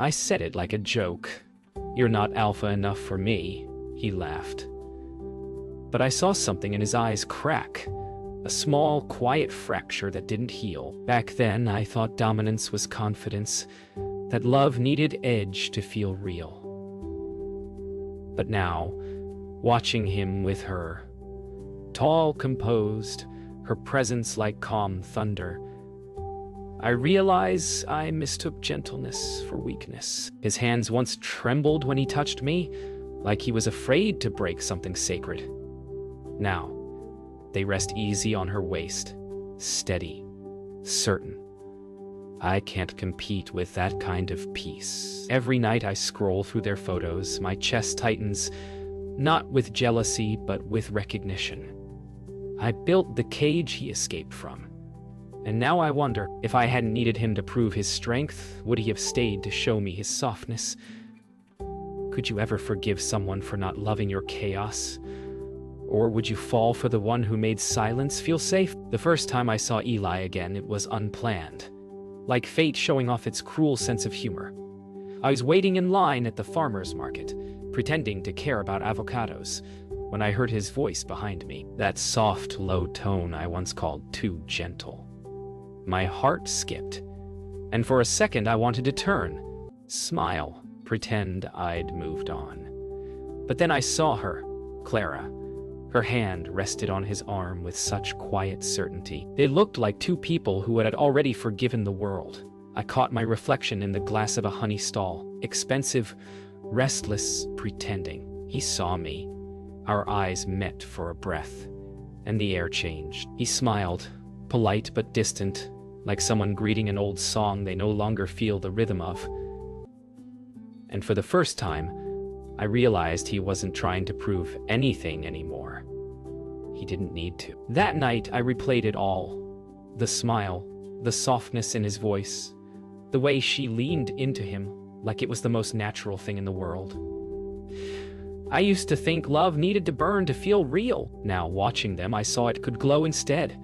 I said it like a joke. "You're not alpha enough for me," he laughed. But I saw something in his eyes crack, a small, quiet fracture that didn't heal. Back then, I thought dominance was confidence, that love needed edge to feel real. But now, watching him with her, tall, composed, her presence like calm thunder, I realize I mistook gentleness for weakness. His hands once trembled when he touched me, like he was afraid to break something sacred. Now, they rest easy on her waist, steady, certain. I can't compete with that kind of peace. Every night I scroll through their photos, my chest tightens, not with jealousy, but with recognition. I built the cage he escaped from. And now I wonder, if I hadn't needed him to prove his strength, would he have stayed to show me his softness? Could you ever forgive someone for not loving your chaos? Or would you fall for the one who made silence feel safe? The first time I saw Eli again, it was unplanned, like fate showing off its cruel sense of humor. I was waiting in line at the farmer's market, pretending to care about avocados, when I heard his voice behind me, that soft, low tone I once called too gentle. My heart skipped, and for a second I wanted to turn, smile, pretend I'd moved on. But then I saw her, Clara. Her hand rested on his arm with such quiet certainty. They looked like two people who had already forgiven the world. I caught my reflection in the glass of a honey stall, expensive, restless, pretending. He saw me. Our eyes met for a breath, and the air changed. He smiled, polite but distant, like someone greeting an old song they no longer feel the rhythm of. And for the first time, I realized he wasn't trying to prove anything anymore. He didn't need to. That night, I replayed it all. The smile, the softness in his voice, the way she leaned into him like it was the most natural thing in the world. I used to think love needed to burn to feel real. Now, watching them, I saw it could glow instead.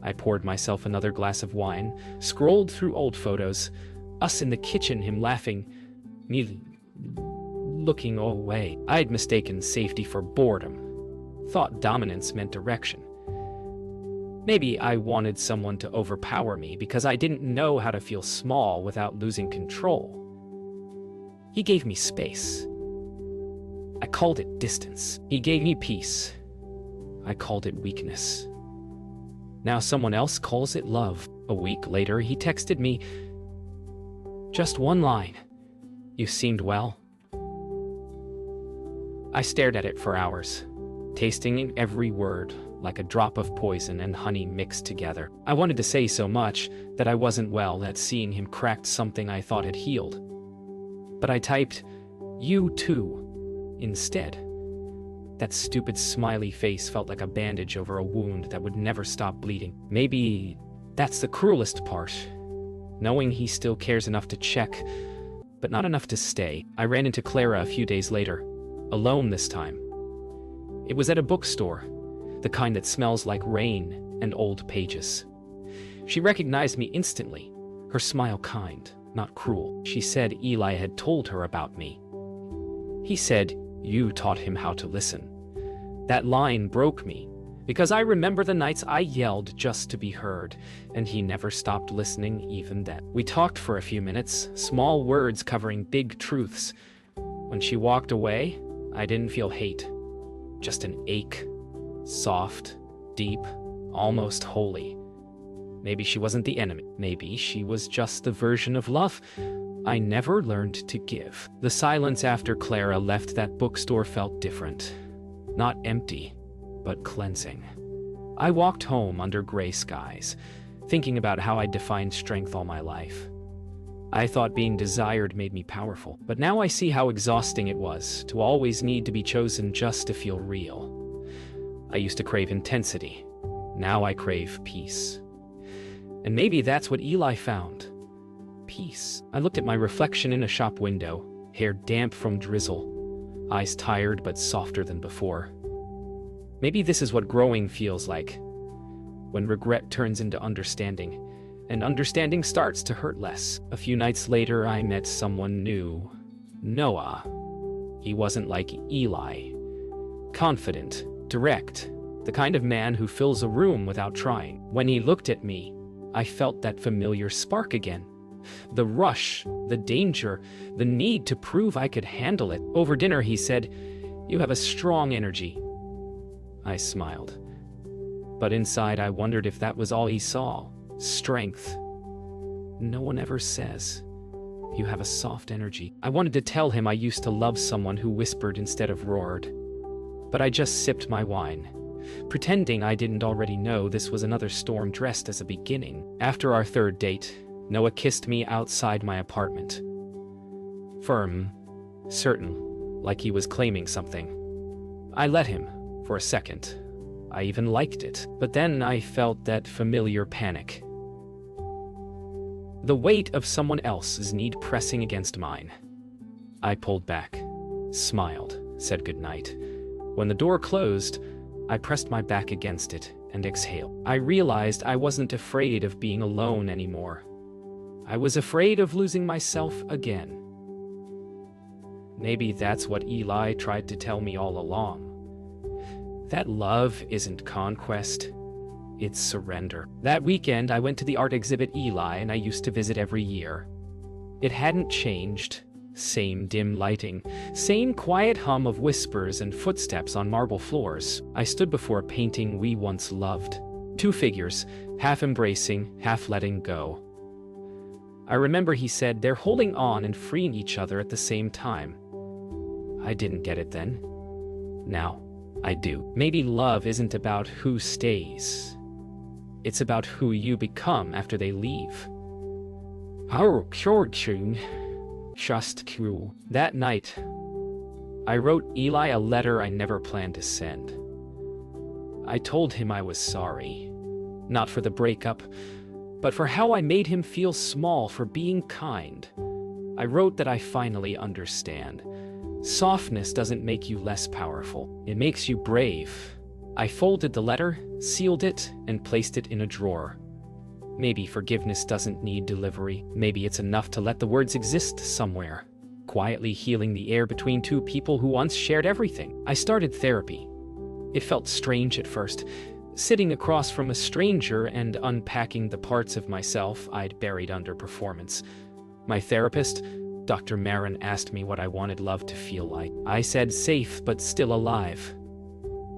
I poured myself another glass of wine, scrolled through old photos, us in the kitchen, him laughing, me looking away. I'd mistaken safety for boredom, thought dominance meant direction. Maybe I wanted someone to overpower me because I didn't know how to feel small without losing control. He gave me space. I called it distance. He gave me peace. I called it weakness. Now someone else calls it love. A week later, he texted me, just one line. "You seemed well." I stared at it for hours, tasting every word like a drop of poison and honey mixed together. I wanted to say so much that I wasn't well, that seeing him cracked something I thought had healed. But I typed, "You too," instead. That stupid smiley face felt like a bandage over a wound that would never stop bleeding. Maybe that's the cruelest part, knowing he still cares enough to check, but not enough to stay. I ran into Clara a few days later, alone this time. It was at a bookstore, the kind that smells like rain and old pages. She recognized me instantly, her smile kind, not cruel. She said Eli had told her about me. He said, "You taught him how to listen." That line broke me, because I remember the nights I yelled just to be heard, and he never stopped listening even then. We talked for a few minutes, small words covering big truths. When she walked away, I didn't feel hate, just an ache, soft, deep, almost holy. Maybe she wasn't the enemy. Maybe she was just the version of love I never learned to give. The silence after Clara left that bookstore felt different. Not empty, but cleansing. I walked home under gray skies, thinking about how I'd defined strength all my life. I thought being desired made me powerful, but now I see how exhausting it was to always need to be chosen just to feel real. I used to crave intensity. Now I crave peace. And maybe that's what Eli found. Peace. I looked at my reflection in a shop window, hair damp from drizzle, eyes tired but softer than before. Maybe this is what growing feels like, when regret turns into understanding, and understanding starts to hurt less. A few nights later, I met someone new. Noah. He wasn't like Eli. Confident, direct, the kind of man who fills a room without trying. When he looked at me, I felt that familiar spark again. The rush, the danger, the need to prove I could handle it. Over dinner, he said, "You have a strong energy." I smiled. But inside, I wondered if that was all he saw. Strength. No one ever says, "You have a soft energy." I wanted to tell him I used to love someone who whispered instead of roared. But I just sipped my wine, pretending I didn't already know this was another storm dressed as a beginning. After our third date, Noah kissed me outside my apartment. Firm, certain, like he was claiming something. I let him, for a second. I even liked it. But then I felt that familiar panic. The weight of someone else's need pressing against mine. I pulled back, smiled, said goodnight. When the door closed, I pressed my back against it and exhaled. I realized I wasn't afraid of being alone anymore. I was afraid of losing myself again. Maybe that's what Eli tried to tell me all along. That love isn't conquest, it's surrender. That weekend, I went to the art exhibit Eli and I used to visit every year. It hadn't changed. Same dim lighting, same quiet hum of whispers and footsteps on marble floors. I stood before a painting we once loved. Two figures, half embracing, half letting go. I remember he said they're holding on and freeing each other at the same time. I didn't get it then. Now, I do. Maybe love isn't about who stays. It's about who you become after they leave. Just cruel. That night, I wrote Eli a letter I never planned to send. I told him I was sorry. Not for the breakup, but for how I made him feel small for being kind. I wrote that I finally understand. Softness doesn't make you less powerful. It makes you brave. I folded the letter, sealed it, and placed it in a drawer. Maybe forgiveness doesn't need delivery. Maybe it's enough to let the words exist somewhere, quietly healing the air between two people who once shared everything. I started therapy. It felt strange at first, sitting across from a stranger and unpacking the parts of myself I'd buried under performance. My therapist, Dr. Marin, asked me what I wanted love to feel like. I said safe but still alive.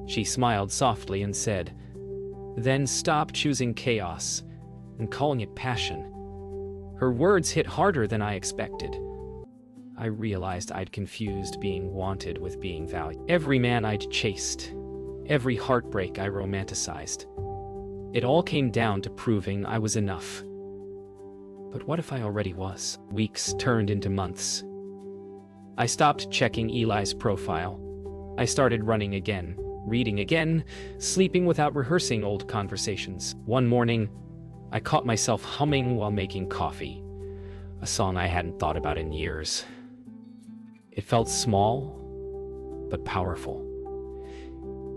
She smiled softly and said, "Then stop choosing chaos and calling it passion." Her words hit harder than I expected. I realized I'd confused being wanted with being valued. Every man I'd chased, every heartbreak I romanticized. It all came down to proving I was enough. But what if I already was? Weeks turned into months. I stopped checking Eli's profile. I started running again, reading again, sleeping without rehearsing old conversations. One morning, I caught myself humming while making coffee, a song I hadn't thought about in years. It felt small, but powerful.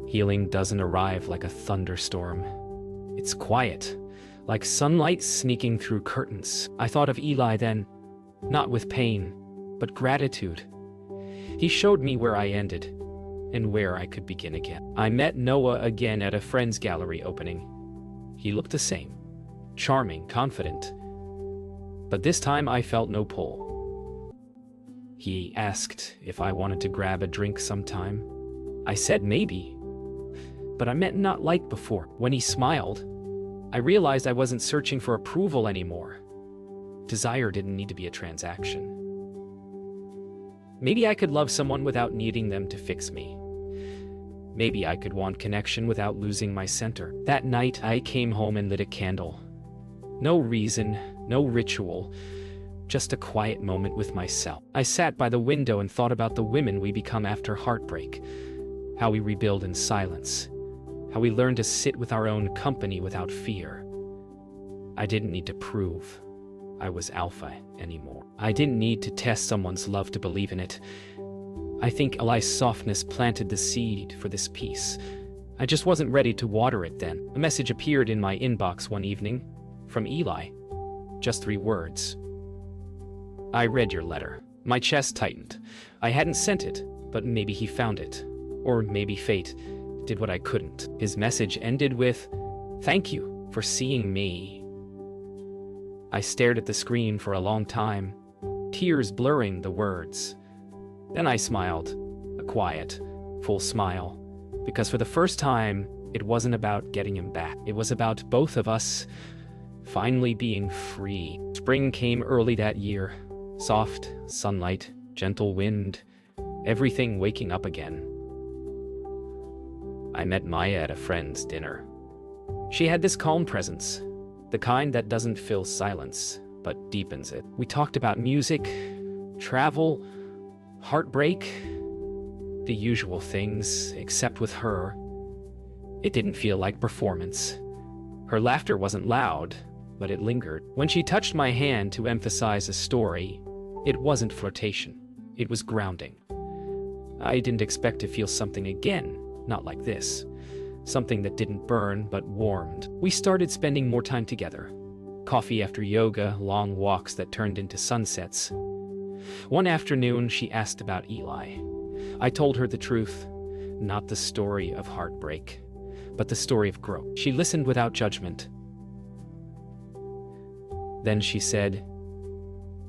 Healing doesn't arrive like a thunderstorm. It's quiet, like sunlight sneaking through curtains. I thought of Eli then, not with pain, but gratitude. He showed me where I ended, and where I could begin again. I met Noah again at a friend's gallery opening. He looked the same. Charming, confident. But this time I felt no pull. He asked if I wanted to grab a drink sometime. I said maybe, but I meant not like before. When he smiled, I realized I wasn't searching for approval anymore. Desire didn't need to be a transaction. Maybe I could love someone without needing them to fix me. Maybe I could want connection without losing my center. That night, I came home and lit a candle. No reason, no ritual, just a quiet moment with myself. I sat by the window and thought about the women we become after heartbreak, how we rebuild in silence, how we learn to sit with our own company without fear. I didn't need to prove I was alpha anymore. I didn't need to test someone's love to believe in it. I think Eli's softness planted the seed for this peace. I just wasn't ready to water it then. A message appeared in my inbox one evening from Eli. just 3 words. I read your letter. My chest tightened. I hadn't sent it, but maybe he found it. Or maybe fate did what I couldn't. His message ended with, "Thank you for seeing me." I stared at the screen for a long time, tears blurring the words. Then I smiled, a quiet, full smile, because for the first time, it wasn't about getting him back. It was about both of us finally being free. Spring came early that year. Soft sunlight, gentle wind, everything waking up again. I met Maya at a friend's dinner. She had this calm presence, the kind that doesn't fill silence, but deepens it. We talked about music, travel, heartbreak, the usual things, except with her, it didn't feel like performance. Her laughter wasn't loud, but it lingered. When she touched my hand to emphasize a story, it wasn't flirtation. It was grounding. I didn't expect to feel something again, not like this. Something that didn't burn, but warmed. We started spending more time together. Coffee after yoga, long walks that turned into sunsets. One afternoon, she asked about Eli. I told her the truth, not the story of heartbreak, but the story of growth. She listened without judgment. Then she said,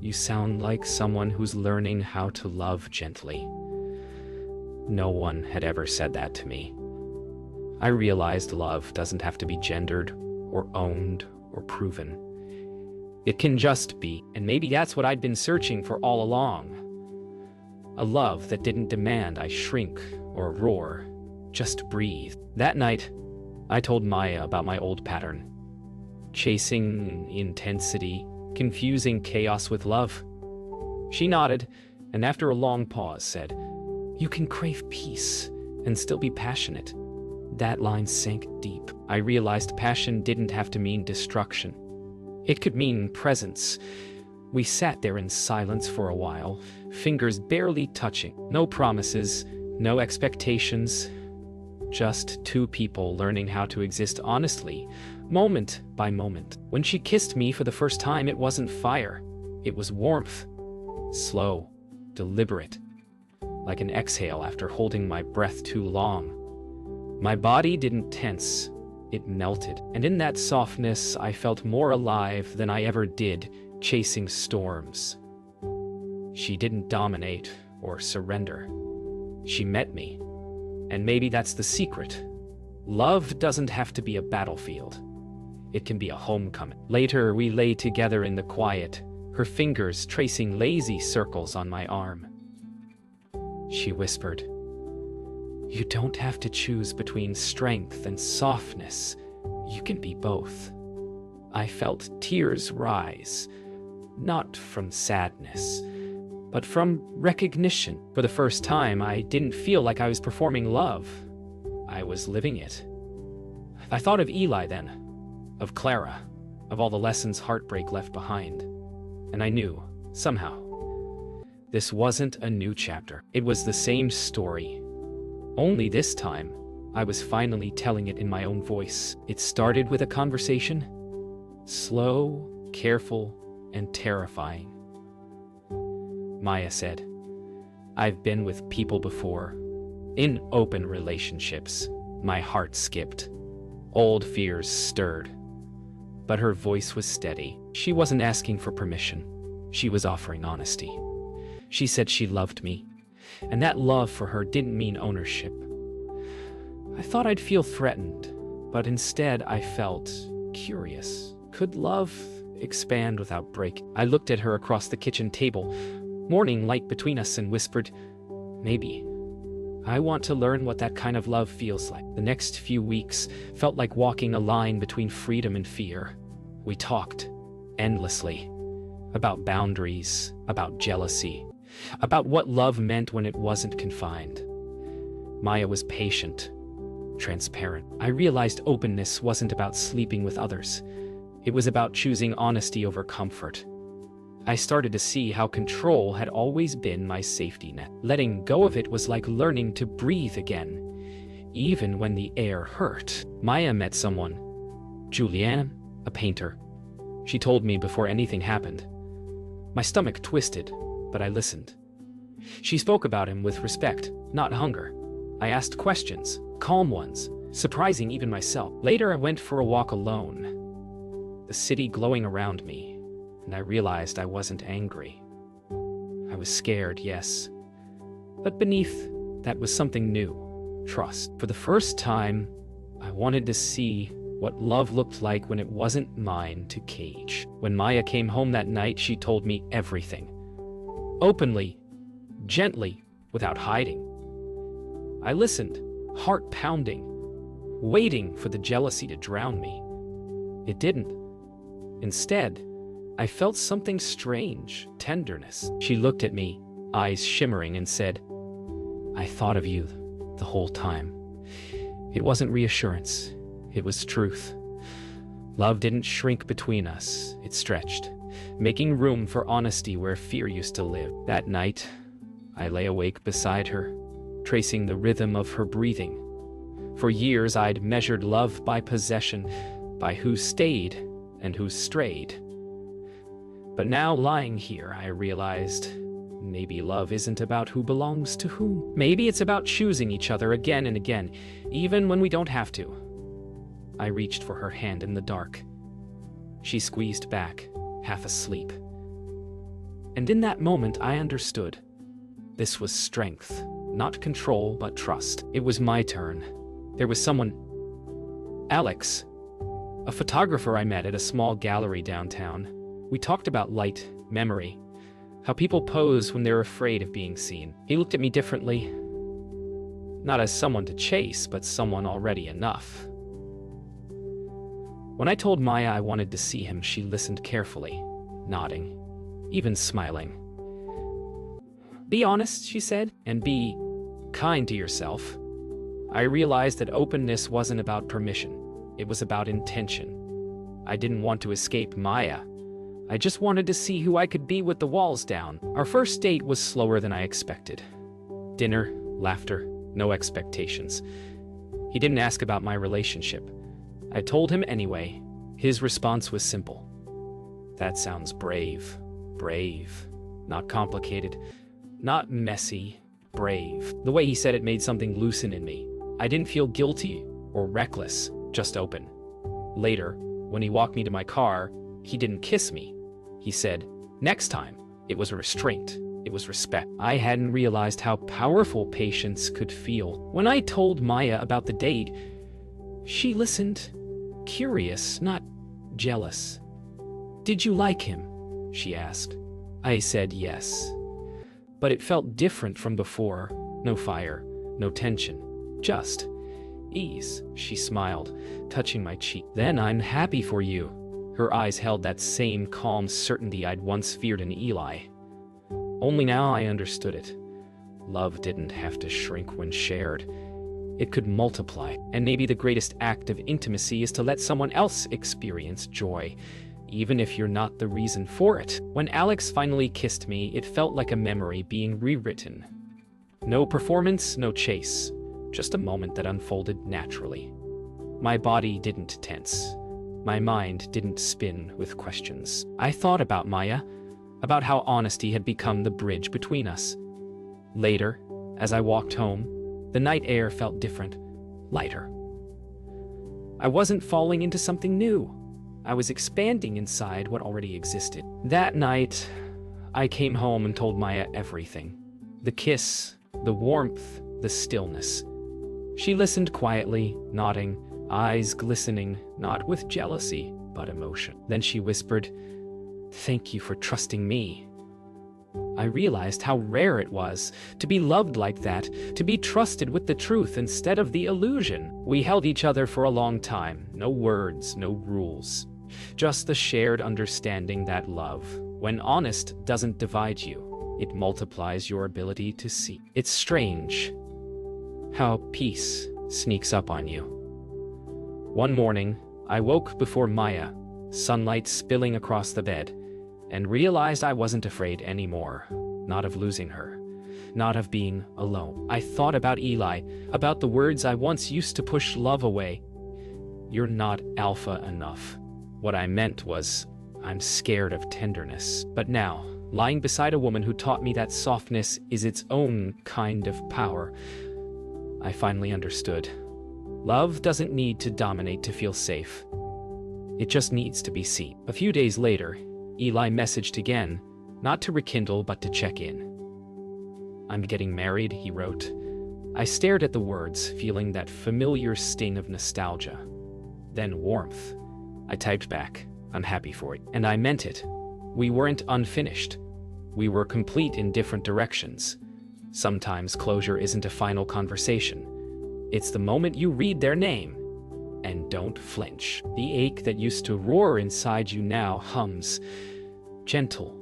"You sound like someone who's learning how to love gently." No one had ever said that to me. I realized love doesn't have to be gendered or owned or proven. It can just be, and maybe that's what I'd been searching for all along. A love that didn't demand I shrink or roar, just breathe. That night, I told Maya about my old pattern. Chasing intensity, confusing chaos with love. She nodded, and after a long pause said, "You can crave peace and still be passionate." That line sank deep. I realized passion didn't have to mean destruction. It could mean presence. We sat there in silence for a while, fingers barely touching. No promises, no expectations. Just 2 people learning how to exist honestly, moment by moment. When she kissed me for the first time, it wasn't fire. It was warmth. Slow, deliberate, like an exhale after holding my breath too long. My body didn't tense, it melted. And in that softness, I felt more alive than I ever did chasing storms. She didn't dominate or surrender. She met me. And maybe that's the secret. Love doesn't have to be a battlefield. It can be a homecoming. Later, we lay together in the quiet, her fingers tracing lazy circles on my arm. She whispered, "You don't have to choose between strength and softness. You can be both." I felt tears rise, not from sadness, but from recognition. For the first time, I didn't feel like I was performing love. I was living it. I thought of Eli then, of Clara, of all the lessons heartbreak left behind. And I knew, somehow, this wasn't a new chapter. It was the same story. Only this time, I was finally telling it in my own voice. It started with a conversation. Slow, careful, and terrifying. Maya said, "I've been with people before. In open relationships." My heart skipped. Old fears stirred. But her voice was steady. She wasn't asking for permission. She was offering honesty. She said she loved me, and that love for her didn't mean ownership. I thought I'd feel threatened, but instead I felt curious. Could love expand without break? I looked at her across the kitchen table, morning light between us, and whispered, "Maybe. I want to learn what that kind of love feels like." The next few weeks felt like walking a line between freedom and fear. We talked endlessly about boundaries, about jealousy, about what love meant when it wasn't confined. Maya was patient, transparent. I realized openness wasn't about sleeping with others. It was about choosing honesty over comfort. I started to see how control had always been my safety net. Letting go of it was like learning to breathe again, even when the air hurt. Maya met someone, Julianne, a painter. She told me before anything happened. My stomach twisted, but I listened. She spoke about him with respect, not hunger. I asked questions, calm ones, surprising even myself. Later, I went for a walk alone, the city glowing around me, and I realized I wasn't angry. I was scared, yes, but beneath that was something new, trust. For the first time, I wanted to see what love looked like when it wasn't mine to cage. When Maya came home that night, she told me everything. Openly, gently, without hiding. I listened, heart pounding, waiting for the jealousy to drown me. It didn't. Instead, I felt something strange, tenderness. She looked at me, eyes shimmering, and said, "I thought of you the whole time." It wasn't reassurance, it was truth. Love didn't shrink between us, it stretched, making room for honesty where fear used to live. That night, I lay awake beside her, tracing the rhythm of her breathing. For years, I'd measured love by possession, by who stayed and who strayed. But now, lying here, I realized maybe love isn't about who belongs to whom. Maybe it's about choosing each other again and again, even when we don't have to. I reached for her hand in the dark. She squeezed back, half asleep. And in that moment, I understood. This was strength, not control, but trust. It was my turn. There was someone, Alex, a photographer I met at a small gallery downtown. We talked about light, memory, how people pose when they're afraid of being seen. He looked at me differently, not as someone to chase, but someone already enough. When I told Maya I wanted to see him, she listened carefully, nodding, even smiling. "Be honest," she said, "and be kind to yourself." I realized that openness wasn't about permission. It was about intention. I didn't want to escape Maya. I just wanted to see who I could be with the walls down. Our first date was slower than I expected. Dinner, laughter, no expectations. He didn't ask about my relationship. I told him anyway. His response was simple. "That sounds brave." Brave. Not complicated. Not messy. Brave. The way he said it made something loosen in me. I didn't feel guilty or reckless, just open. Later, when he walked me to my car, he didn't kiss me. He said, "Next time." It was restraint. It was respect. I hadn't realized how powerful patience could feel. When I told Maya about the date, she listened, curious, not jealous. "Did you like him?" she asked. I said yes. But it felt different from before. No fire, no tension, just ease. She smiled, touching my cheek. "Then I'm happy for you." Her eyes held that same calm certainty I'd once feared in Eli. Only now I understood it. Love didn't have to shrink when shared. It could multiply. And maybe the greatest act of intimacy is to let someone else experience joy, even if you're not the reason for it. When Alex finally kissed me, it felt like a memory being rewritten. No performance, no chase. Just a moment that unfolded naturally. My body didn't tense. My mind didn't spin with questions. I thought about Maya, about how honesty had become the bridge between us. Later, as I walked home, the night air felt different, lighter. I wasn't falling into something new. I was expanding inside what already existed. That night, I came home and told Maya everything. The kiss, the warmth, the stillness. She listened quietly, nodding, eyes glistening, not with jealousy, but emotion. Then she whispered, "Thank you for trusting me." I realized how rare it was to be loved like that, to be trusted with the truth instead of the illusion. We held each other for a long time, no words, no rules. Just the shared understanding that love, when honest, doesn't divide you. It multiplies your ability to see. It's strange how peace sneaks up on you. One morning, I woke before Maya, sunlight spilling across the bed, and realized I wasn't afraid anymore. Not of losing her, not of being alone. I thought about Eli, about the words I once used to push love away. "You're not alpha enough." What I meant was, I'm scared of tenderness. But now, lying beside a woman who taught me that softness is its own kind of power, I finally understood. Love doesn't need to dominate to feel safe. It just needs to be seen. A few days later, Eli messaged again, not to rekindle but to check in. "I'm getting married," he wrote. I stared at the words, feeling that familiar sting of nostalgia. Then warmth. I typed back, "I'm happy for you." And I meant it. We weren't unfinished. We were complete in different directions. Sometimes closure isn't a final conversation. It's the moment you read their name and don't flinch. The ache that used to roar inside you now hums, gentle,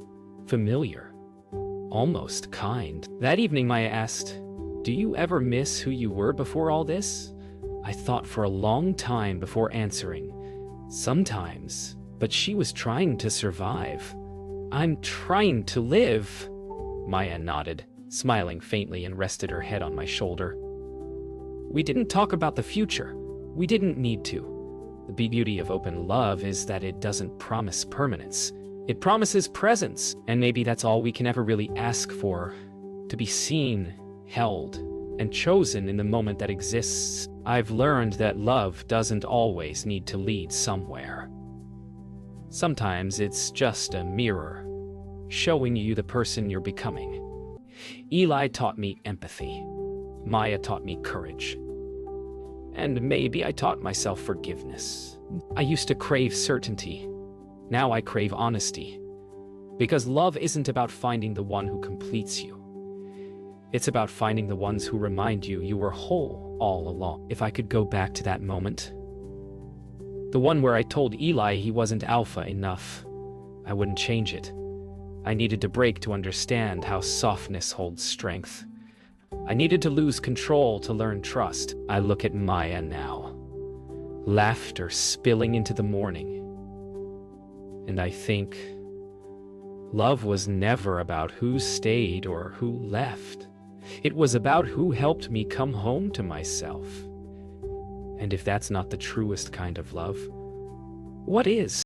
familiar, almost kind. That evening, Maya asked, "Do you ever miss who you were before all this?" I thought for a long time before answering. Sometimes, but she was trying to survive. "I'm trying to live." Maya nodded, smiling faintly, and rested her head on my shoulder. We didn't talk about the future. We didn't need to. The beauty of open love is that it doesn't promise permanence. It promises presence, and maybe that's all we can ever really ask for. To be seen, held, and chosen in the moment that exists. I've learned that love doesn't always need to lead somewhere. Sometimes it's just a mirror, showing you the person you're becoming. Eli taught me empathy. Maya taught me courage. And maybe I taught myself forgiveness. I used to crave certainty. Now I crave honesty. Because love isn't about finding the one who completes you. It's about finding the ones who remind you you were whole all along. If I could go back to that moment, the one where I told Eli he wasn't alpha enough, I wouldn't change it. I needed to break to understand how softness holds strength. I needed to lose control to learn trust. I look at Maya now, laughter spilling into the morning, and I think love was never about who stayed or who left. It was about who helped me come home to myself. And if that's not the truest kind of love, what is?